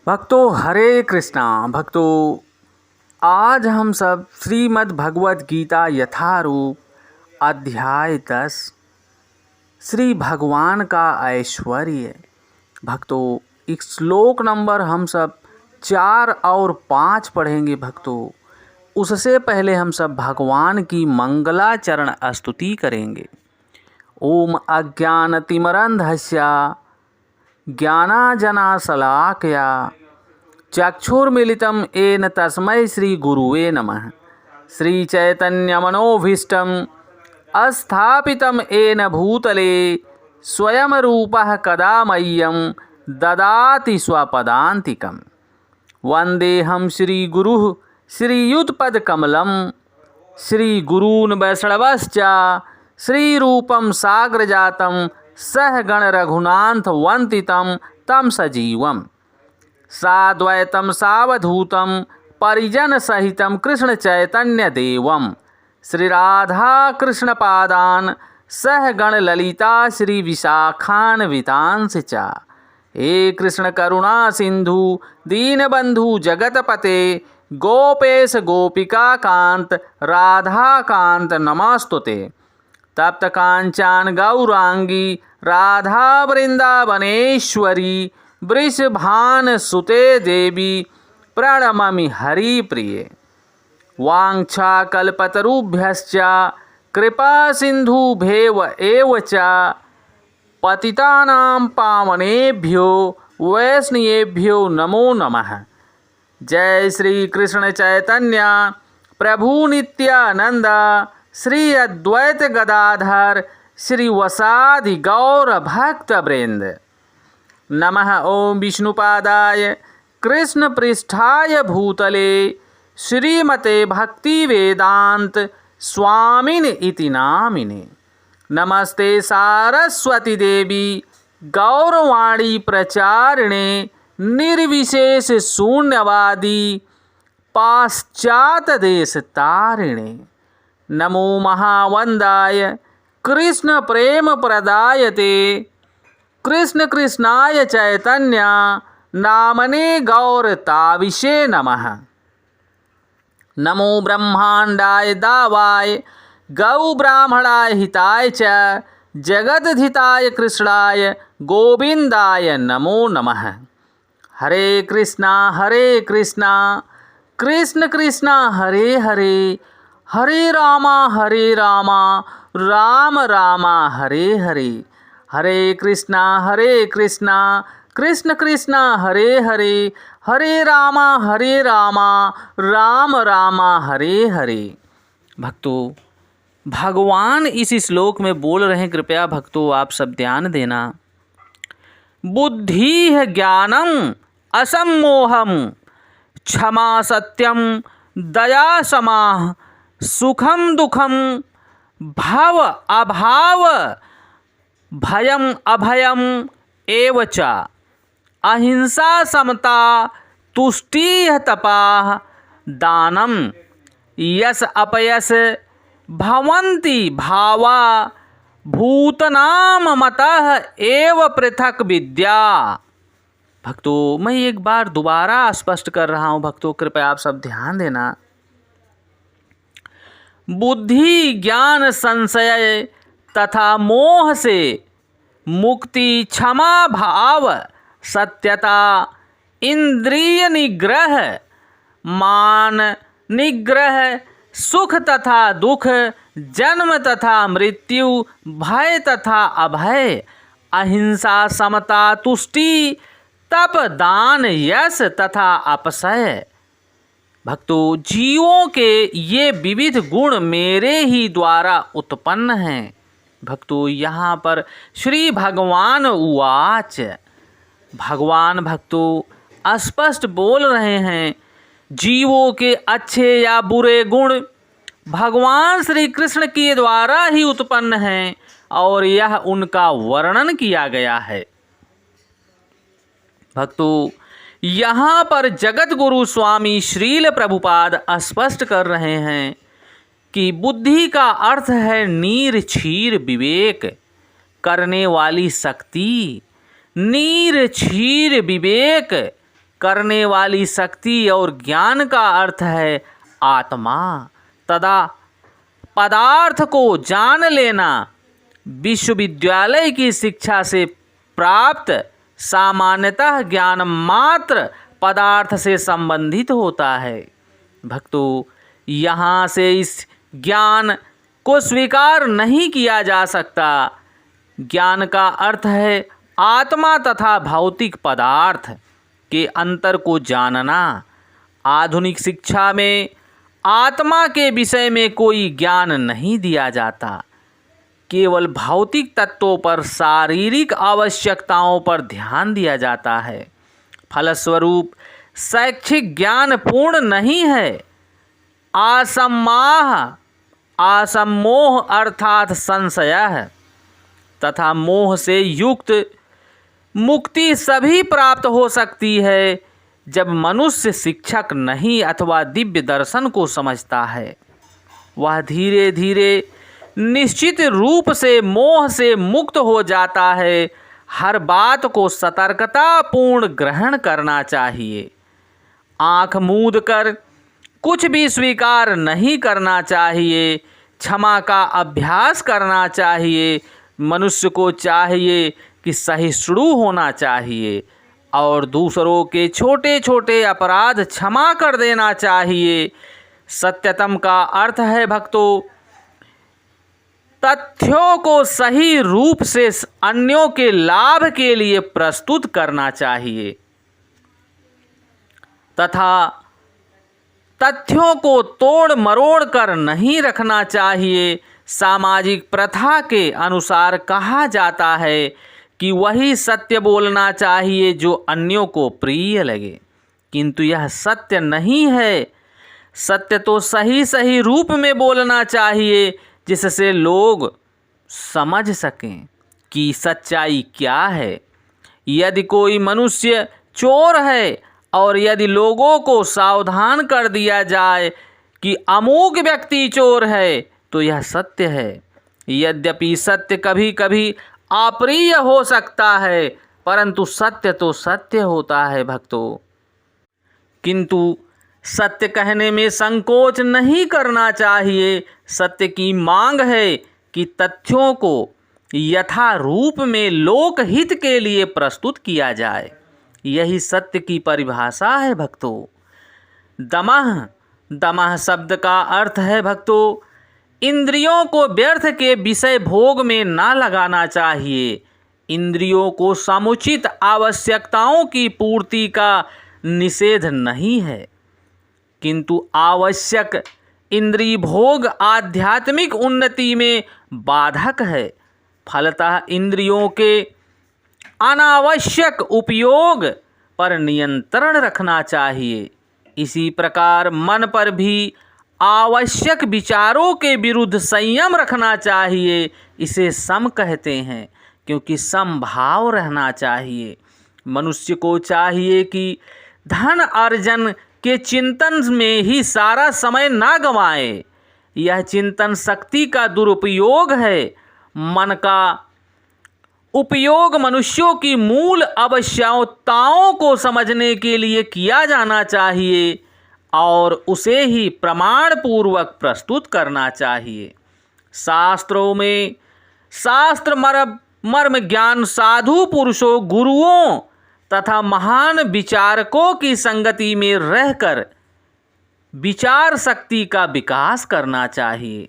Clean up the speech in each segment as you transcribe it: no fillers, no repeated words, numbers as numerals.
भक्तों हरे कृष्णा। भक्तों आज हम सब श्रीमद् भगवत गीता यथारूप अध्याय 10 श्री भगवान का ऐश्वर्य। भक्तों एक श्लोक नंबर हम सब 4 और 5 पढ़ेंगे। भक्तों उससे पहले हम सब भगवान की मंगलाचरण स्तुति करेंगे। ओम अज्ञानतिमिरन्धस्य ज्ञानांजनशलाकया चक्षुर्मिलितं येन तस्मै श्रीगुरुवे नमः। श्रीचैतन्यमनोभीष्टं स्थापितं येन भूतले स्वयं रूपः कदा मह्यं ददाति स्वपदान्तिकं। वन्देऽहं श्रीगुरुः श्रीयुतपदकमलं श्रीगुरून् वैष्णवश्च श्रीरूपं साग्रजातं सहगण रघुनाथ वन्दितं तं सजीवम् साद्वैतं सावधूतं परिजनसहितं कृष्णचैतन्यदेवं श्रीराधाकृष्णपादान् सहगण ललिता श्रीविशाखान्वितांश्च च। हे कृष्णकरुणा सिन्धु दीनबन्धु जगतपते गोपेश गोपिकान्त राधाकान्त नमस्तुते। तप्त कांचन गौरांगी राधा वृंदावनेश्वरी वृषभानुसुते देवी प्रणमामि हरिप्रिये। वाञ्छाकल्पतरुभ्यश्च कृपा सिन्धुभ्येव एव च पतितानां पावनेभ्यो वैष्णवेभ्यो नमो नमः। जय श्री कृष्ण चैतन्य प्रभु नित्यानंद श्री अद्वैत गदाधर श्री वसादि गौर भक्त वृंद। नमः ओम विष्णुपादाय कृष्ण पृष्ठाय भूतले श्रीमते भक्ति वेदांत स्वामिने इति नामिने। नमस्ते सारस्वती देवी गौरवाणी प्रचारिणे निर्विशेष शून्यवादी पाश्चात देश तारिणे। नमो महावंदाय कृष्ण प्रेम प्रदायते कृष्ण कृष्णाय चैतन्य नामने गौरताविषे नमः। नमो ब्रह्मांडाय दावाय गौ ब्राह्मणाय हिताय च जगद्धिताय कृष्णाय गोविंदाय नमो नमः। हरे कृष्णा कृष्ण कृष्ण हरे हरे हरे रामा राम राम हरे हरे। हरे कृष्णा कृष्ण कृष्ण हरे हरे हरे राम राम राम हरे हरे। भक्तों भगवान इस श्लोक में बोल रहे हैं, कृपया भक्तों आप सब ध्यान देना। बुद्धि है ज्ञानम असम्मोहम क्षमा सत्यम दया समाः सुखम दुखम भव अभाव भयम अभयम एव च अहिंसा समता तुष्टि तपाः दानम यश अपयश भवन्ति भावा भूतनाम मतः एव पृथक विद्या। भक्तों मैं एक बार दोबारा स्पष्ट कर रहा हूँ। भक्तों कृपया आप सब ध्यान देना। बुद्धि ज्ञान संशय तथा मोह से मुक्ति क्षमा भाव सत्यता इंद्रिय निग्रह मान निग्रह सुख तथा दुख जन्म तथा मृत्यु भय तथा अभय अहिंसा समता तुष्टि तप दान यश तथा अपसय। भक्तों जीवों के ये विविध गुण मेरे ही द्वारा उत्पन्न हैं। भक्तों यहाँ पर श्री भगवान उवाच। भगवान भक्तों स्पष्ट बोल रहे हैं जीवों के अच्छे या बुरे गुण भगवान श्री कृष्ण के द्वारा ही उत्पन्न हैं और यह उनका वर्णन किया गया है। भक्तों यहाँ पर जगत गुरु स्वामी श्रील प्रभुपाद स्पष्ट कर रहे हैं कि बुद्धि का अर्थ है नीर क्षीर विवेक करने वाली शक्ति। नीर क्षीर विवेक करने वाली शक्ति और ज्ञान का अर्थ है आत्मा तथा पदार्थ को जान लेना विश्वविद्यालय की शिक्षा से प्राप्त सामान्यतः ज्ञान मात्र पदार्थ से संबंधित होता है। भक्तों, यहाँ से इस ज्ञान को स्वीकार नहीं किया जा सकता। ज्ञान का अर्थ है आत्मा तथा भौतिक पदार्थ के अंतर को जानना। आधुनिक शिक्षा में आत्मा के विषय में कोई ज्ञान नहीं दिया जाता, केवल भौतिक तत्वों पर, शारीरिक आवश्यकताओं पर ध्यान दिया जाता है। फलस्वरूप शैक्षिक ज्ञान पूर्ण नहीं है। असम्मोह अर्थात संशय तथा मोह से युक्त मुक्ति सभी प्राप्त हो सकती है जब मनुष्य शिक्षक नहीं अथवा दिव्य दर्शन को समझता है। वह धीरे धीरे निश्चित रूप से मोह से मुक्त हो जाता है। हर बात को सतर्कतापूर्ण ग्रहण करना चाहिए। आँख मूंद कर कुछ भी स्वीकार नहीं करना चाहिए। क्षमा का अभ्यास करना चाहिए। मनुष्य को चाहिए कि सहिष्णु होना चाहिए और दूसरों के छोटे छोटे अपराध क्षमा कर देना चाहिए। सत्यतम का अर्थ है भक्तों, तथ्यों को सही रूप से अन्यों के लाभ के लिए प्रस्तुत करना चाहिए तथा तथ्यों को तोड़ मरोड़ कर नहीं रखना चाहिए। सामाजिक प्रथा के अनुसार कहा जाता है कि वही सत्य बोलना चाहिए जो अन्यों को प्रिय लगे, किंतु यह सत्य नहीं है। सत्य तो सही सही रूप में बोलना चाहिए जिससे लोग समझ सकें कि सच्चाई क्या है। यदि कोई मनुष्य चोर है और यदि लोगों को सावधान कर दिया जाए कि अमुक व्यक्ति चोर है तो यह सत्य है। यद्यपि सत्य कभी कभी अप्रिय हो सकता है, परंतु सत्य तो सत्य होता है भक्तों। किंतु सत्य कहने में संकोच नहीं करना चाहिए। सत्य की मांग है कि तथ्यों को यथा रूप में लोकहित के लिए प्रस्तुत किया जाए। यही सत्य की परिभाषा है भक्तों। दमः शब्द का अर्थ है भक्तों, इंद्रियों को व्यर्थ के विषय भोग में ना लगाना चाहिए। इंद्रियों को समुचित आवश्यकताओं की पूर्ति का निषेध नहीं है, किंतु आवश्यक इंद्रिय भोग आध्यात्मिक उन्नति में बाधक है। फलतः इंद्रियों के अनावश्यक उपयोग पर नियंत्रण रखना चाहिए। इसी प्रकार मन पर भी आवश्यक विचारों के विरुद्ध संयम रखना चाहिए। इसे सम कहते हैं, क्योंकि समभाव रहना चाहिए। मनुष्य को चाहिए कि धन अर्जन के चिंतन में ही सारा समय ना गंवाए। यह चिंतन शक्ति का दुरुपयोग है। मन का उपयोग मनुष्यों की मूल आवश्यकताओं को समझने के लिए किया जाना चाहिए और उसे ही प्रमाण पूर्वक प्रस्तुत करना चाहिए। शास्त्रों में शास्त्र मर्म ज्ञान साधु पुरुषों, गुरुओं तथा महान विचारकों की संगति में रहकर विचार शक्ति का विकास करना चाहिए।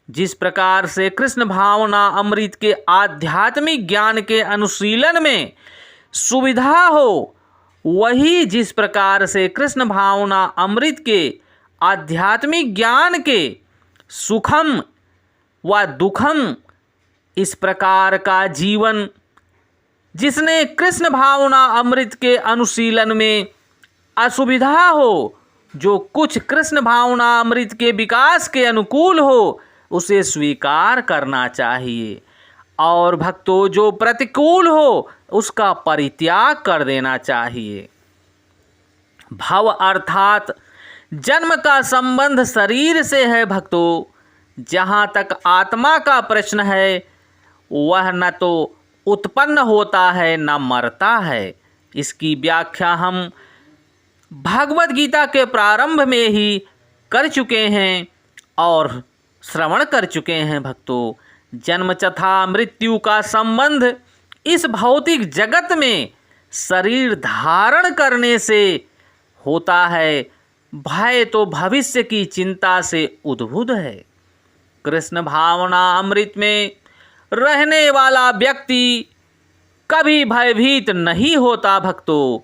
जिस प्रकार से कृष्ण भावना अमृत के आध्यात्मिक ज्ञान के अनुशीलन में सुविधा हो, वही जिस प्रकार से कृष्ण भावना अमृत के आध्यात्मिक ज्ञान के सुखम व दुखम इस प्रकार का जीवन, जिसने कृष्ण भावना अमृत के अनुशीलन में असुविधा हो, जो कुछ कृष्ण भावना अमृत के विकास के अनुकूल हो, उसे स्वीकार करना चाहिए और भक्तों जो प्रतिकूल हो उसका परित्याग कर देना चाहिए। भव अर्थात जन्म का संबंध शरीर से है भक्तों। जहाँ तक आत्मा का प्रश्न है, वह न तो उत्पन्न होता है न मरता है। इसकी व्याख्या हम भगवद गीता के प्रारंभ में ही कर चुके हैं और श्रवण कर चुके हैं भक्तों। जन्म तथा मृत्यु का संबंध इस भौतिक जगत में शरीर धारण करने से होता है। भय तो भविष्य की चिंता से उद्भुत है। कृष्ण भावना अमृत में रहने वाला व्यक्ति कभी भयभीत नहीं होता भक्तों।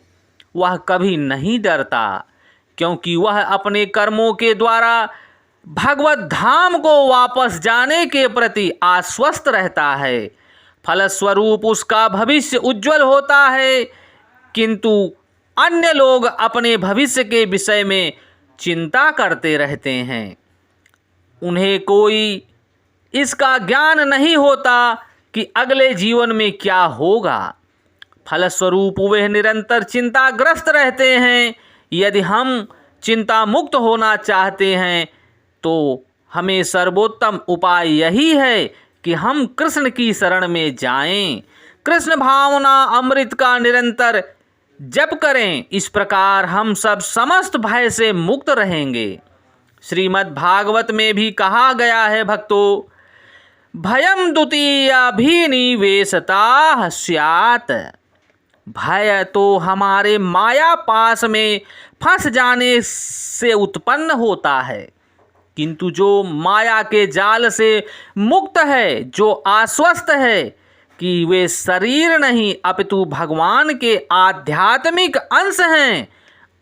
वह कभी नहीं डरता, क्योंकि वह अपने कर्मों के द्वारा भगवत धाम को वापस जाने के प्रति आश्वस्त रहता है। फलस्वरूप उसका भविष्य उज्जवल होता है, किंतु अन्य लोग अपने भविष्य के विषय में चिंता करते रहते हैं। उन्हें कोई इसका ज्ञान नहीं होता कि अगले जीवन में क्या होगा। फलस्वरूप वे निरंतर चिंताग्रस्त रहते हैं। यदि हम चिंता मुक्त होना चाहते हैं तो हमें सर्वोत्तम उपाय यही है कि हम कृष्ण की शरण में जाएं, कृष्ण भावना अमृत का निरंतर जप करें। इस प्रकार हम सब समस्त भय से मुक्त रहेंगे। श्रीमद् भागवत में भी कहा गया है भक्तों, भयम द्वितीयाभिनिवेशता स्यात्। भय तो हमारे माया पास में फंस जाने से उत्पन्न होता है, किंतु जो माया के जाल से मुक्त है, जो आश्वस्त है कि वे शरीर नहीं अपितु भगवान के आध्यात्मिक अंश हैं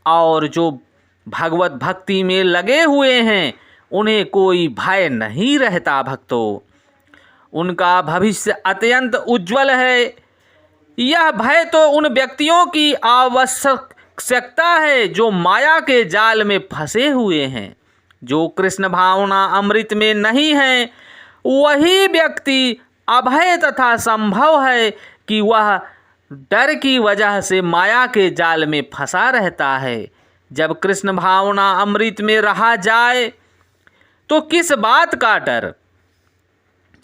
और जो भगवत भक्ति में लगे हुए हैं, उन्हें कोई भय नहीं रहता भक्तों। उनका भविष्य अत्यंत उज्जवल है। यह भय तो उन व्यक्तियों की आवश्यकता है जो माया के जाल में फंसे हुए हैं। जो कृष्ण भावना अमृत में नहीं है, वही व्यक्ति अभय तथा संभव है कि वह डर की वजह से माया के जाल में फंसा रहता है। जब कृष्ण भावना अमृत में रहा जाए तो किस बात का डर।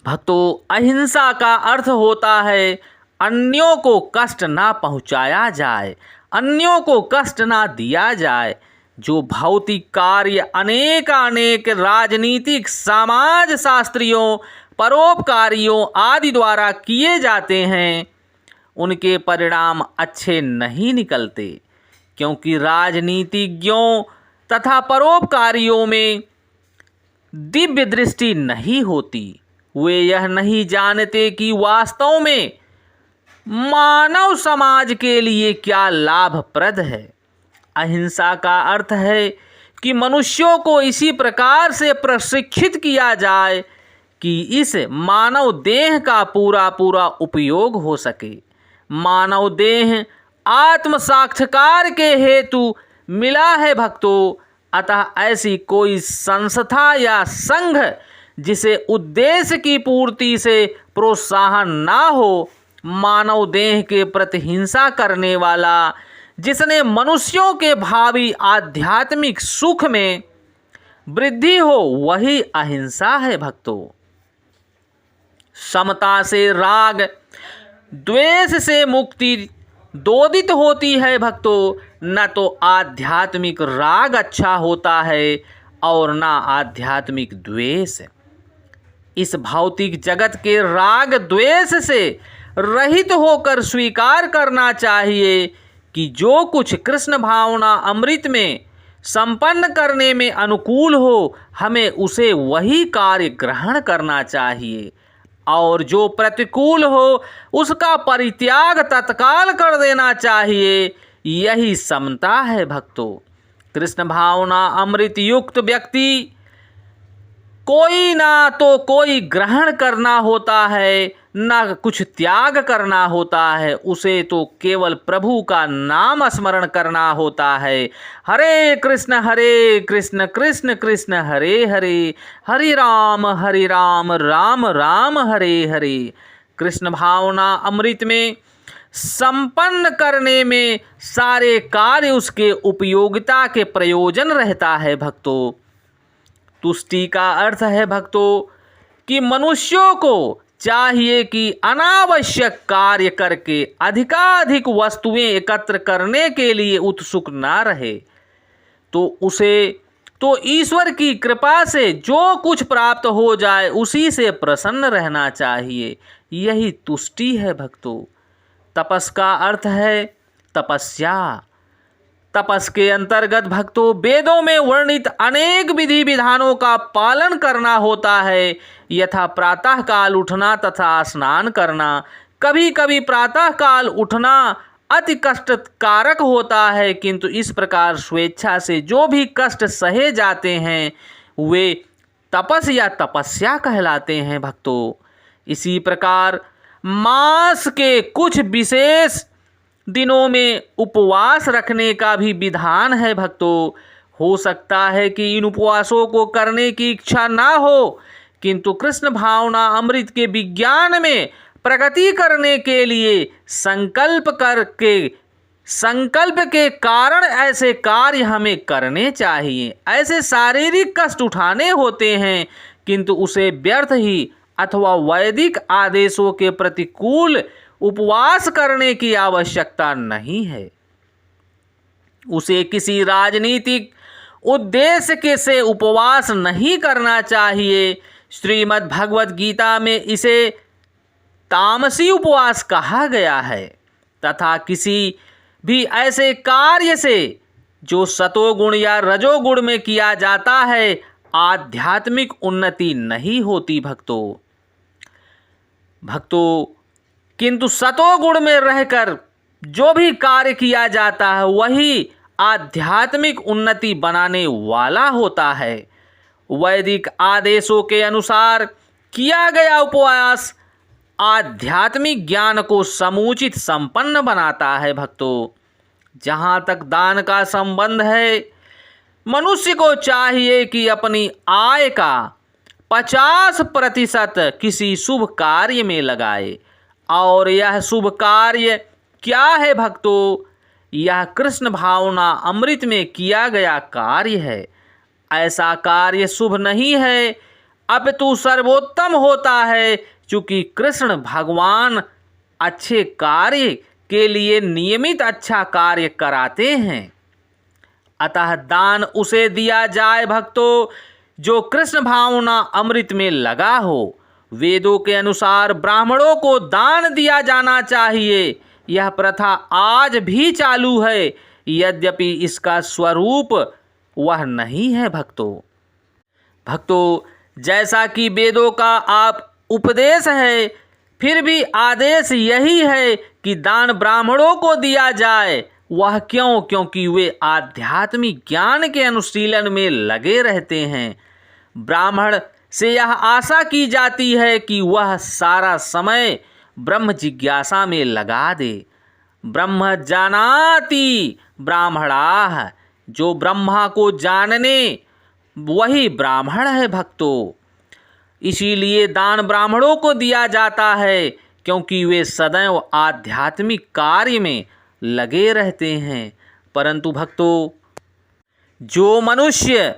भक्तों, अहिंसा का अर्थ होता है अन्यों को कष्ट ना पहुंचाया जाए, अन्यों को कष्ट ना दिया जाए। जो भौतिक कार्य अनेक राजनीतिक, समाज शास्त्रियों, परोपकारियों आदि द्वारा किए जाते हैं, उनके परिणाम अच्छे नहीं निकलते, क्योंकि राजनीतिज्ञों तथा परोपकारियों में दिव्य दृष्टि नहीं होती। वे यह नहीं जानते कि वास्तव में मानव समाज के लिए क्या लाभप्रद है। अहिंसा का अर्थ है कि मनुष्यों को इसी प्रकार से प्रशिक्षित किया जाए कि इस मानव देह का पूरा पूरा उपयोग हो सके। मानव देह आत्म साक्षात्कार के हेतु मिला है भक्तों। अतः ऐसी कोई संस्था या संघ जिसे उद्देश्य की पूर्ति से प्रोत्साहन ना हो, मानव देह के प्रति हिंसा करने वाला, जिसने मनुष्यों के भावी आध्यात्मिक सुख में वृद्धि हो, वही अहिंसा है भक्तों। समता से राग द्वेष से मुक्ति दोदित होती है भक्तों। न तो आध्यात्मिक राग अच्छा होता है और न आध्यात्मिक द्वेष। इस भौतिक जगत के राग द्वेष से रहित होकर स्वीकार करना चाहिए कि जो कुछ कृष्ण भावना अमृत में संपन्न करने में अनुकूल हो, हमें उसे वही कार्य ग्रहण करना चाहिए, और जो प्रतिकूल हो उसका परित्याग तत्काल कर देना चाहिए। यही समता है भक्तों। कृष्ण भावना अमृत युक्त व्यक्ति कोई ना तो कोई ग्रहण करना होता है, ना कुछ त्याग करना होता है। उसे तो केवल प्रभु का नाम स्मरण करना होता है। हरे कृष्ण कृष्ण कृष्ण हरे हरे, हरे राम राम राम हरे हरे। कृष्ण भावना अमृत में संपन्न करने में सारे कार्य उसके उपयोगिता के प्रयोजन रहता है भक्तों। तुष्टि का अर्थ है भक्तों कि मनुष्यों को चाहिए कि अनावश्यक कार्य करके अधिकाधिक वस्तुएं एकत्र करने के लिए उत्सुक ना रहे। तो ईश्वर की कृपा से जो कुछ प्राप्त हो जाए उसी से प्रसन्न रहना चाहिए। यही तुष्टि है भक्तों। तपस का अर्थ है तपस्या। तपस के अंतर्गत भक्तों वेदों में वर्णित अनेक विधि विधानों का पालन करना होता है, यथा प्रातः काल उठना तथा स्नान करना। कभी कभी प्रातः काल उठना अति कष्टकारक होता है, किंतु इस प्रकार स्वेच्छा से जो भी कष्ट सहे जाते हैं वे तपस या तपस्या कहलाते हैं भक्तों। इसी प्रकार मास के कुछ विशेष दिनों में उपवास रखने का भी विधान है भक्तों। हो सकता है कि इन उपवासों को करने की इच्छा ना हो, किंतु कृष्ण भावना अमृत के विज्ञान में प्रगति करने के लिए संकल्प के कारण ऐसे कार्य हमें करने चाहिए। ऐसे शारीरिक कष्ट उठाने होते हैं, किंतु उसे व्यर्थ ही अथवा वैदिक आदेशों के प्रतिकूल उपवास करने की आवश्यकता नहीं है। उसे किसी राजनीतिक उद्देश्य के से उपवास नहीं करना चाहिए। श्रीमद् भगवत गीता में इसे तामसी उपवास कहा गया है तथा किसी भी ऐसे कार्य से जो सतोगुण या रजोगुण में किया जाता है आध्यात्मिक उन्नति नहीं होती भक्तों। किंतु सतोगुण में रहकर जो भी कार्य किया जाता है वही आध्यात्मिक उन्नति बनाने वाला होता है। वैदिक आदेशों के अनुसार किया गया उपवास आध्यात्मिक ज्ञान को समुचित संपन्न बनाता है भक्तों। जहाँ तक दान का संबंध है, मनुष्य को चाहिए कि अपनी आय का 50% किसी शुभ कार्य में लगाए। और यह शुभ कार्य क्या है भक्तों? यह कृष्ण भावना अमृत में किया गया कार्य है। ऐसा कार्य शुभ नहीं है अपितु सर्वोत्तम होता है, चूँकि कृष्ण भगवान अच्छे कार्य के लिए नियमित अच्छा कार्य कराते हैं। अतः दान उसे दिया जाए भक्तों जो कृष्ण भावना अमृत में लगा हो। वेदों के अनुसार ब्राह्मणों को दान दिया जाना चाहिए। यह प्रथा आज भी चालू है, यद्यपि इसका स्वरूप वह नहीं है भक्तों। जैसा कि वेदों का आप उपदेश है, फिर भी आदेश यही है कि दान ब्राह्मणों को दिया जाए। वह क्यों? क्योंकि वे आध्यात्मिक ज्ञान के अनुशीलन में लगे रहते हैं। ब्राह्मण से यह आशा की जाती है कि वह सारा समय ब्रह्म जिज्ञासा में लगा दे। ब्रह्म जानाति ब्राह्मणाः, जो ब्रह्मा को जानने वही ब्राह्मण है भक्तों। इसीलिए दान ब्राह्मणों को दिया जाता है, क्योंकि वे सदैव आध्यात्मिक कार्य में लगे रहते हैं। परंतु भक्तों, जो मनुष्य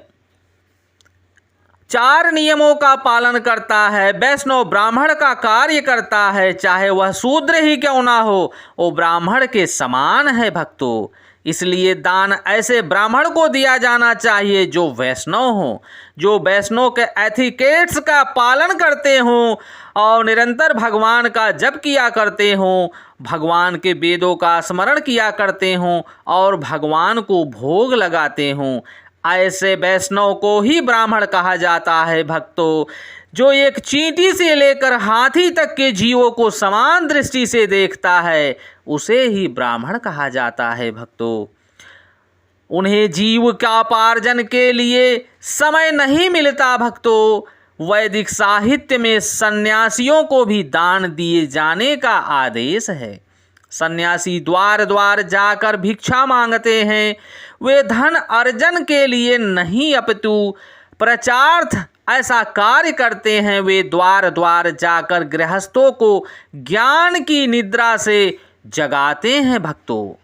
4 नियमों का पालन करता है, वैष्णव ब्राह्मण का कार्य करता है, चाहे वह शूद्र ही क्यों ना हो, वो ब्राह्मण के समान है भक्तों। इसलिए दान ऐसे ब्राह्मण को दिया जाना चाहिए जो वैष्णव हो, जो वैष्णव के एथिकेट्स का पालन करते हों और निरंतर भगवान का जप किया करते हों, भगवान के वेदों का स्मरण किया करते हों और भगवान को भोग लगाते हों। ऐसे वैष्णव को ही ब्राह्मण कहा जाता है भक्तों। जो एक चींटी से लेकर हाथी तक के जीवों को समान दृष्टि से देखता है, उसे ही ब्राह्मण कहा जाता है भक्तों। उन्हें जीव का उपार्जन के लिए समय नहीं मिलता भक्तों। वैदिक साहित्य में सन्यासियों को भी दान दिए जाने का आदेश है। सन्यासी द्वार द्वार जाकर भिक्षा मांगते हैं। वे धन अर्जन के लिए नहीं अपितु प्रचारार्थ ऐसा कार्य करते हैं। वे द्वार द्वार जाकर गृहस्थों को ज्ञान की निद्रा से जगाते हैं भक्तों।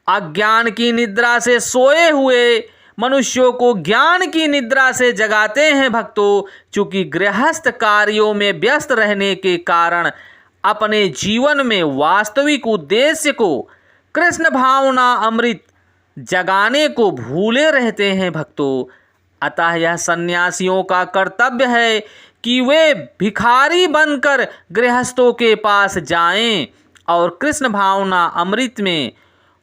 अज्ञान की निद्रा से सोए हुए मनुष्यों को ज्ञान की निद्रा से जगाते हैं भक्तों। चूँकि गृहस्थ कार्यों में व्यस्त रहने के कारण अपने जीवन में वास्तविक उद्देश्य को कृष्ण भावना अमृत जगाने को भूले रहते हैं भक्तों। अतः यह सन्यासियों का कर्तव्य है कि वे भिखारी बनकर गृहस्थों के पास जाएं और कृष्ण भावना अमृत में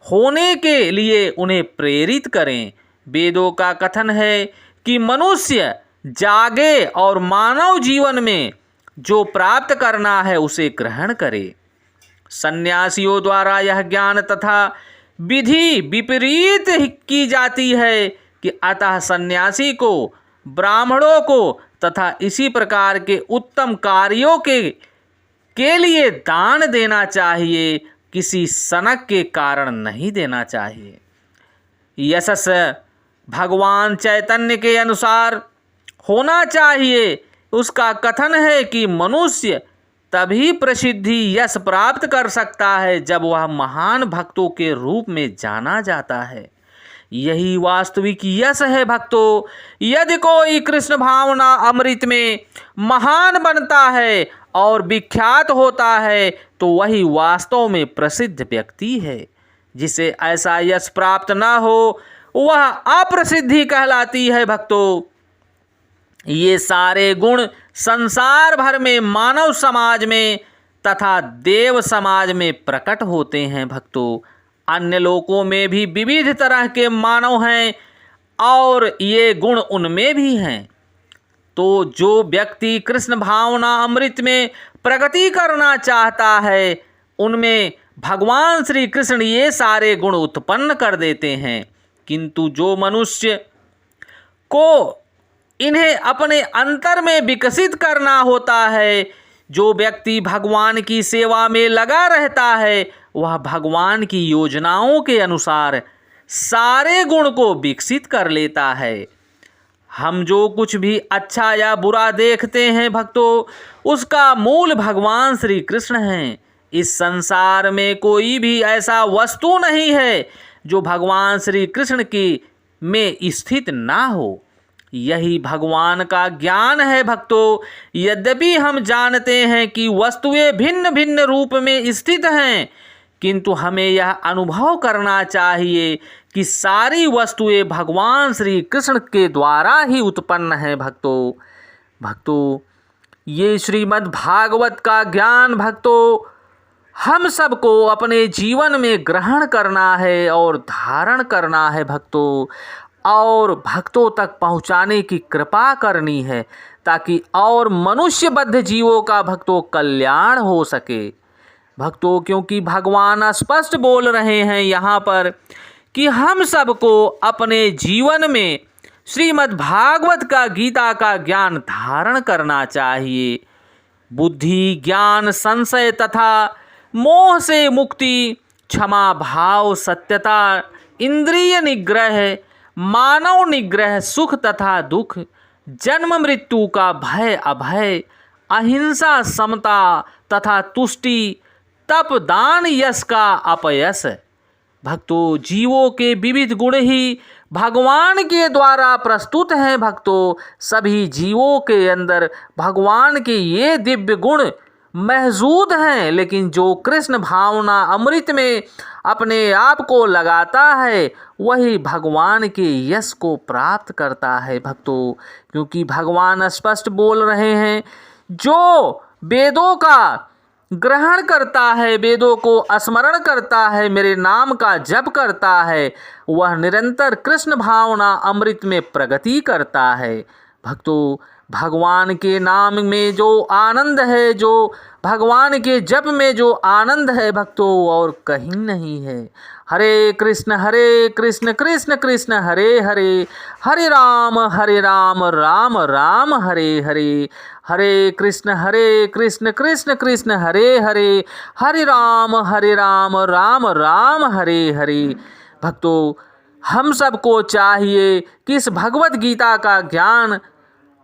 होने के लिए उन्हें प्रेरित करें। वेदों का कथन है कि मनुष्य जागे और मानव जीवन में जो प्राप्त करना है उसे ग्रहण करे। सन्यासियों द्वारा यह ज्ञान तथा विधि विपरीत की जाती है कि अतः सन्यासी को, ब्राह्मणों को तथा इसी प्रकार के उत्तम कार्यों के लिए दान देना चाहिए, किसी सनक के कारण नहीं देना चाहिए। यशस भगवान चैतन्य के अनुसार होना चाहिए। उसका कथन है कि मनुष्य तभी प्रसिद्धि यश प्राप्त कर सकता है जब वह महान भक्तों के रूप में जाना जाता है। यही वास्तविक यश है भक्तों। यदि कोई कृष्ण भावना अमृत में महान बनता है और विख्यात होता है तो वही वास्तव में प्रसिद्ध व्यक्ति है। जिसे ऐसा यश प्राप्त न हो वह अप्रसिद्धि कहलाती है भक्तों। ये सारे गुण संसार भर में मानव समाज में तथा देव समाज में प्रकट होते हैं भक्तों। अन्य लोकों में भी विविध तरह के मानव हैं और ये गुण उनमें भी हैं। तो जो व्यक्ति कृष्ण भावना अमृत में प्रगति करना चाहता है उनमें भगवान श्री कृष्ण ये सारे गुण उत्पन्न कर देते हैं। किंतु जो मनुष्य को इन्हें अपने अंतर में विकसित करना है, जो व्यक्ति भगवान की सेवा में लगा रहता है, वह भगवान की योजनाओं के अनुसार सारे गुण को विकसित कर लेता है। हम जो कुछ भी अच्छा या बुरा देखते हैं भक्तों, उसका मूल भगवान श्री कृष्ण हैं। इस संसार में कोई भी ऐसा वस्तु नहीं है जो भगवान श्री कृष्ण की में स्थित ना हो। यही भगवान का ज्ञान है भक्तों। यद्यपि हम जानते हैं कि वस्तुएं भिन्न भिन्न रूप में स्थित हैं, किंतु हमें यह अनुभव करना चाहिए कि सारी वस्तुएं भगवान श्री कृष्ण के द्वारा ही उत्पन्न हैं भक्तों। ये श्रीमद् भागवत का ज्ञान भक्तों हम सबको अपने जीवन में ग्रहण करना है और धारण करना है भक्तों, और भक्तों तक पहुंचाने की कृपा करनी है ताकि और मनुष्यबद्ध जीवों का भक्तों कल्याण हो सके भक्तों। क्योंकि भगवान स्पष्ट बोल रहे हैं यहाँ पर कि हम सबको अपने जीवन में श्रीमद् भागवत का, गीता का ज्ञान धारण करना चाहिए। बुद्धि, ज्ञान, संशय तथा मोह से मुक्ति, क्षमा भाव, सत्यता, इंद्रिय निग्रह, मानव निग्रह, सुख तथा दुख, जन्म मृत्यु का भय अभय, अहिंसा, समता तथा तुष्टि, तप, दान, यश का अपयश भक्तों। जीवों के विविध गुण ही भगवान के द्वारा प्रस्तुत हैं भक्तों। सभी जीवों के अंदर भगवान के ये दिव्य गुण मौजूद हैं, लेकिन जो कृष्ण भावना अमृत में अपने आप को लगाता है वही भगवान के यश को प्राप्त करता है भक्तों। क्योंकि भगवान स्पष्ट बोल रहे हैं, जो वेदों का ग्रहण करता है, वेदों को स्मरण करता है, मेरे नाम का जप करता है, वह निरंतर कृष्ण भावना अमृत में प्रगति करता है भक्तों। भगवान के नाम में जो आनंद है, जो भगवान के जप में जो आनंद है भक्तों, और कहीं नहीं है। हरे कृष्ण कृष्ण कृष्ण हरे हरे, हरे राम राम राम हरे हरे, हरे कृष्ण कृष्ण कृष्ण हरे हरे, हरे राम राम राम हरे हरे भक्तों। हम सबको चाहिए कि इस भगवत गीता का ज्ञान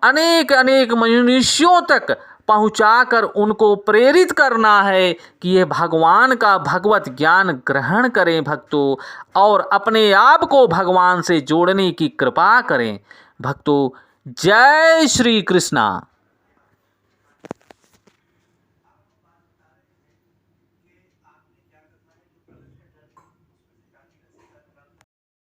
अनेक अनेक मनुष्यों तक पहुंचाकर उनको प्रेरित करना है कि ये भगवान का भगवत ज्ञान ग्रहण करें भक्तों, और अपने आप को भगवान से जोड़ने की कृपा करें भक्तों। जय श्री कृष्णा।